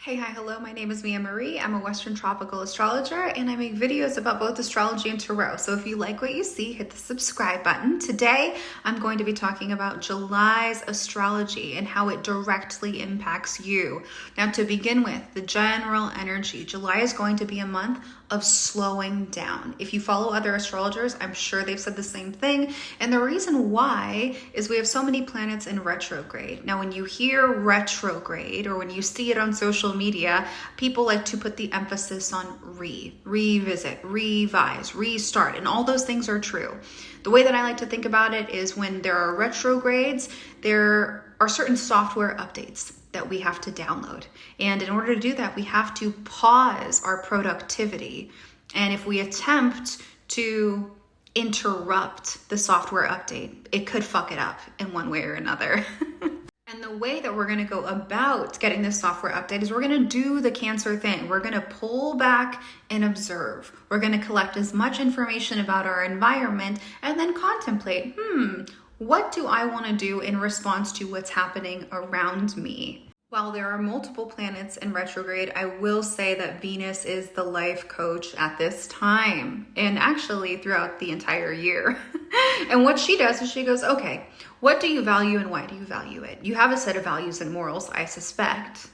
Hey, hi, hello. My name is Mia Marie. I'm a Western tropical astrologer and I make videos about both astrology and tarot. So if you like what you see, hit the subscribe button. Today, I'm going to be talking about July's astrology and how it directly impacts you. Now, to begin with, the general energy. July is going to be a month of slowing down. If you follow other astrologers, I'm sure they've said the same thing. And the reason why is we have so many planets in retrograde. Now, when you hear retrograde or when you see it on social media, people like to put the emphasis on revisit, revise, restart, and all those things are true. The way that I like to think about it is when there are retrogrades, there are certain software updates that we have to download. And in order to do that, we have to pause our productivity. And if we attempt to interrupt the software update, it could fuck it up in one way or another. And the way that we're going to go about getting this software update is we're going to do the Cancer thing. We're going to pull back and observe. We're going to collect as much information about our environment and then contemplate, what do I want to do in response to what's happening around me? While there are multiple planets in retrograde, I will say that Venus is the life coach at this time and actually throughout the entire year. And what she does is she goes, okay, what do you value and why do you value it? You have a set of values and morals, I suspect.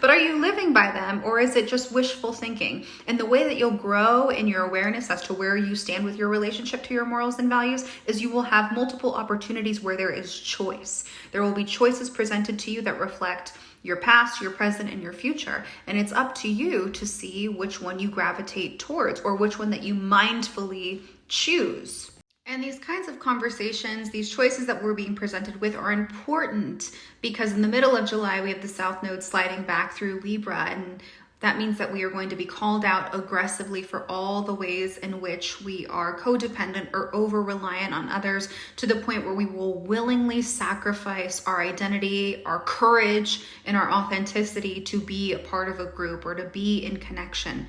But are you living by them or is it just wishful thinking? And the way that you'll grow in your awareness as to where you stand with your relationship to your morals and values is you will have multiple opportunities where there is choice. There will be choices presented to you that reflect your past, your present, and your future. And it's up to you to see which one you gravitate towards or which one that you mindfully choose. And these kinds of conversations, these choices that we're being presented with are important because in the middle of July, we have the South Node sliding back through Libra. And that means that we are going to be called out aggressively for all the ways in which we are codependent or over-reliant on others to the point where we will willingly sacrifice our identity, our courage, and our authenticity to be a part of a group or to be in connection.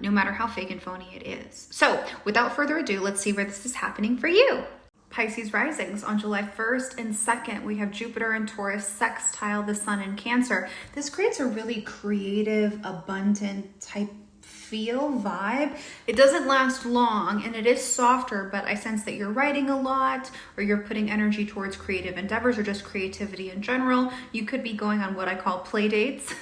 No matter how fake and phony it is. So without further ado, let's see where this is happening for you. Pisces risings on July 1st and 2nd, we have Jupiter and Taurus sextile the sun in Cancer. This creates a really creative, abundant type vibe. It doesn't last long and it is softer, but I sense that you're writing a lot or you're putting energy towards creative endeavors or just creativity in general. You could be going on what I call play dates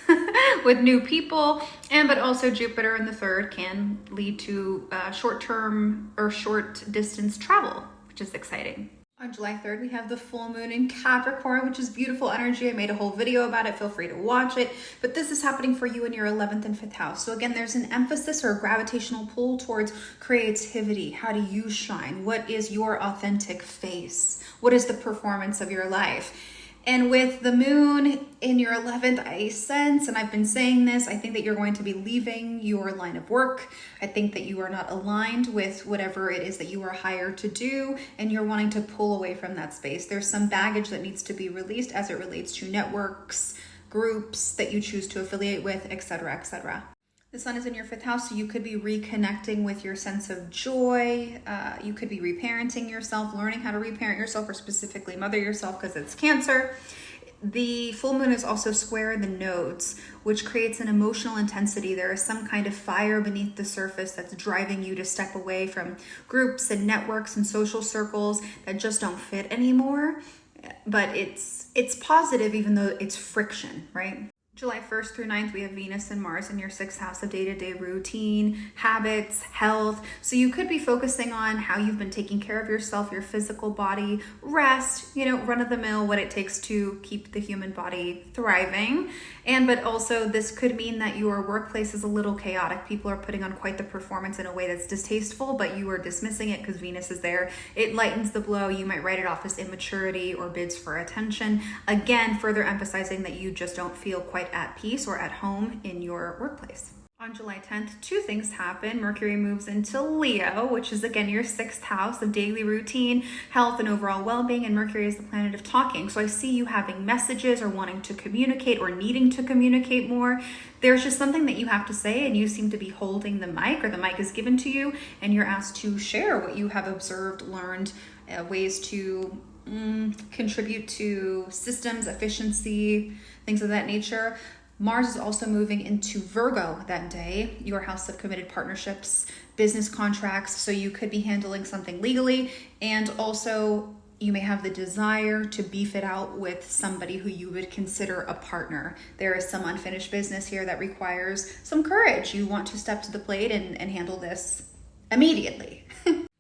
with new people, but also Jupiter in the third can lead to short-term or short distance travel, which is exciting. On July 3rd, we have the full moon in Capricorn, which is beautiful energy. I made a whole video about it. Feel free to watch it. But this is happening for you in your 11th and 5th house. So again, there's an emphasis or a gravitational pull towards creativity. How do you shine? What is your authentic face? What is the performance of your life? And with the moon in your 11th, I sense, and I've been saying this, I think that you're going to be leaving your line of work. I think that you are not aligned with whatever it is that you are hired to do, and you're wanting to pull away from that space. There's some baggage that needs to be released as it relates to networks, groups that you choose to affiliate with, etc., etc. The sun is in your 5th house, so you could be reconnecting with your sense of joy. You could be reparenting yourself, learning how to reparent yourself, or specifically mother yourself because it's Cancer. The full moon is also square the nodes, which creates an emotional intensity. There is some kind of fire beneath the surface that's driving you to step away from groups and networks and social circles that just don't fit anymore. But it's positive even though it's friction, right? July 1st through 9th, we have Venus and Mars in your 6th house of day-to-day routine, habits, health. So you could be focusing on how you've been taking care of yourself, your physical body, rest, run-of-the-mill, what it takes to keep the human body thriving. But also this could mean that your workplace is a little chaotic. People are putting on quite the performance in a way that's distasteful, but you are dismissing it because Venus is there. It lightens the blow. You might write it off as immaturity or bids for attention. Again, further emphasizing that you just don't feel quite at peace or at home in your workplace. On July 10th, two things happen. Mercury moves into Leo, which is again your 6th house of daily routine, health, and overall well-being, and Mercury is the planet of talking. So I see you having messages or wanting to communicate or needing to communicate more. There's just something that you have to say and you seem to be holding the mic, or the mic is given to you and you're asked to share what you have observed, learned, ways to contribute to systems, efficiency, things of that nature. Mars is also moving into Virgo that day, your house of committed partnerships, business contracts. So you could be handling something legally, and also you may have the desire to beef it out with somebody who you would consider a partner. There is some unfinished business here that requires some courage. You want to step to the plate and handle this immediately.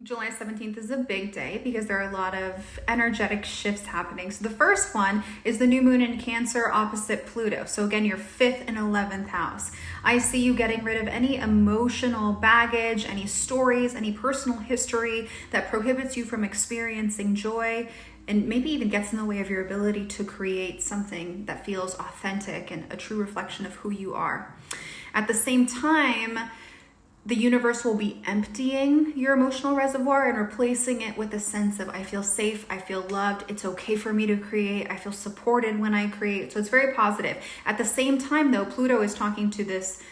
July 17th is a big day because there are a lot of energetic shifts happening. So the first one is the new moon in Cancer opposite Pluto. So again, your 5th and 11th house. I see you getting rid of any emotional baggage, any stories, any personal history that prohibits you from experiencing joy, and maybe even gets in the way of your ability to create something that feels authentic and a true reflection of who you are. At the same time, the universe will be emptying your emotional reservoir and replacing it with a sense of, I feel safe, I feel loved, it's okay for me to create, I feel supported when I create. So it's very positive. At the same time though, Pluto is talking to this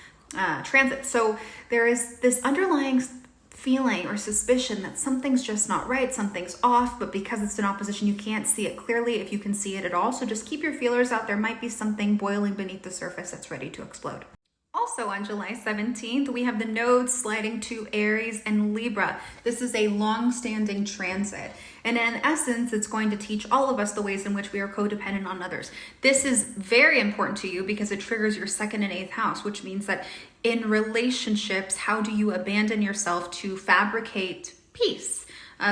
transit. So there is this underlying feeling or suspicion that something's just not right, something's off, but because it's in opposition, you can't see it clearly if you can see it at all. So just keep your feelers out. There might be something boiling beneath the surface that's ready to explode. Also on July 17th, we have the nodes sliding to Aries and Libra. This is a long-standing transit. And in essence, it's going to teach all of us the ways in which we are codependent on others. This is very important to you because it triggers your 2nd and 8th house, which means that in relationships, how do you abandon yourself to fabricate peace?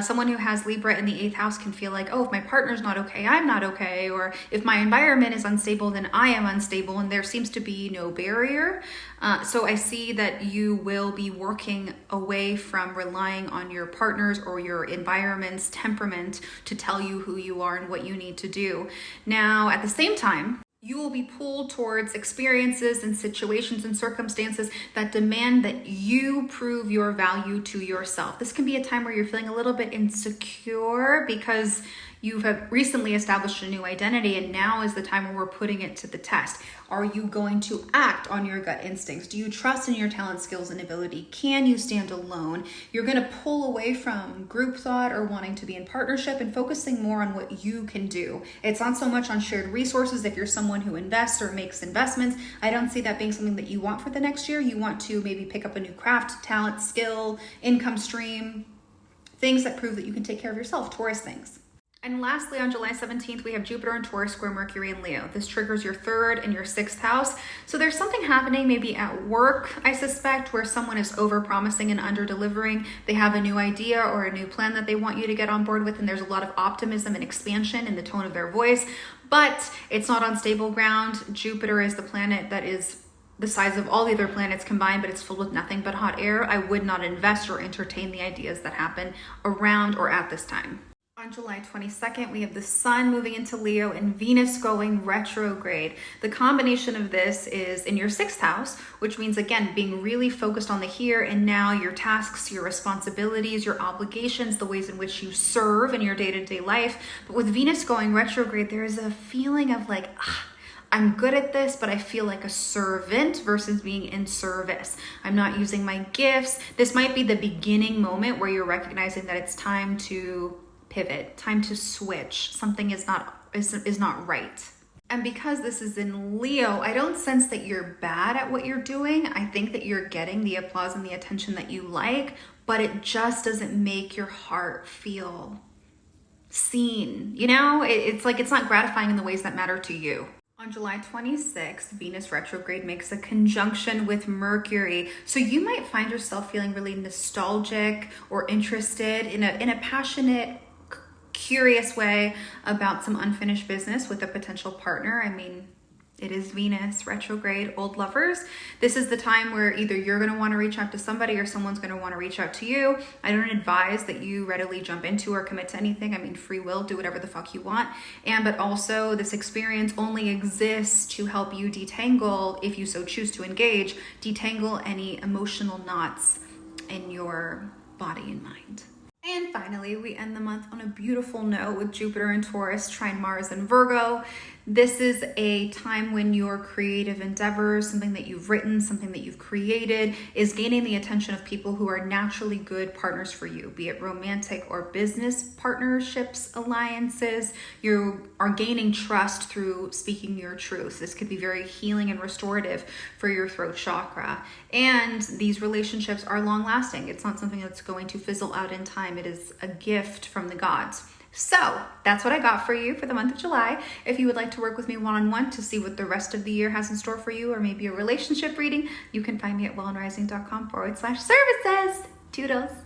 Someone who has Libra in the 8th house can feel like, oh, if my partner's not okay, I'm not okay. Or if my environment is unstable, then I am unstable. And there seems to be no barrier. So I see that you will be working away from relying on your partner's or your environment's temperament to tell you who you are and what you need to do. Now, at the same time, you will be pulled towards experiences and situations and circumstances that demand that you prove your value to yourself. This can be a time where you're feeling a little bit insecure because you have recently established a new identity, and now is the time where we're putting it to the test. Are you going to act on your gut instincts? Do you trust in your talent, skills, and ability? Can you stand alone? You're going to pull away from group thought or wanting to be in partnership and focusing more on what you can do. It's not so much on shared resources. If you're someone who invests or makes investments, I don't see that being something that you want for the next year. You want to maybe pick up a new craft, talent, skill, income stream, things that prove that you can take care of yourself, Taurus things. And lastly, on July 17th, we have Jupiter in Taurus square Mercury in Leo. This triggers your 3rd and your 6th house. So there's something happening maybe at work, I suspect, where someone is over-promising and under-delivering. They have a new idea or a new plan that they want you to get on board with, and there's a lot of optimism and expansion in the tone of their voice, but it's not on stable ground. Jupiter is the planet that is the size of all the other planets combined, but it's filled with nothing but hot air. I would not invest or entertain the ideas that happen around or at this time. On July 22nd, we have the Sun moving into Leo and Venus going retrograde. The combination of this is in your 6th house, which means, again, being really focused on the here and now, your tasks, your responsibilities, your obligations, the ways in which you serve in your day-to-day life. But with Venus going retrograde, there is a feeling of like, I'm good at this, but I feel like a servant versus being in service. I'm not using my gifts. This might be the beginning moment where you're recognizing that it's time to pivot, time to switch. Something is not right. And because this is in Leo, I don't sense that you're bad at what you're doing. I think that you're getting the applause and the attention that you like, but it just doesn't make your heart feel seen. You know, it's like it's not gratifying in the ways that matter to you. On July 26th, Venus retrograde makes a conjunction with Mercury. So you might find yourself feeling really nostalgic or interested in a passionate, curious way about some unfinished business with a potential partner. I mean, it is Venus retrograde, old lovers. This is the time where either you're going to want to reach out to somebody or someone's going to want to reach out to you. I don't advise that you readily jump into or commit to anything. I mean, free will, do whatever the fuck you want. But also this experience only exists to help you detangle, if you so choose to engage, detangle any emotional knots in your body and mind. And finally, we end the month on a beautiful note with Jupiter in Taurus, trine Mars in Virgo. This is a time when your creative endeavors, something that you've written, something that you've created, is gaining the attention of people who are naturally good partners for you, be it romantic or business partnerships, alliances. You are gaining trust through speaking your truth. This could be very healing and restorative for your throat chakra. And these relationships are long lasting. It's not something that's going to fizzle out in time. It is a gift from the gods. So that's what I got for you for the month of July. If you would like to work with me one-on-one to see what the rest of the year has in store for you, or maybe a relationship reading, you can find me at wellandrising.com/services. Toodles.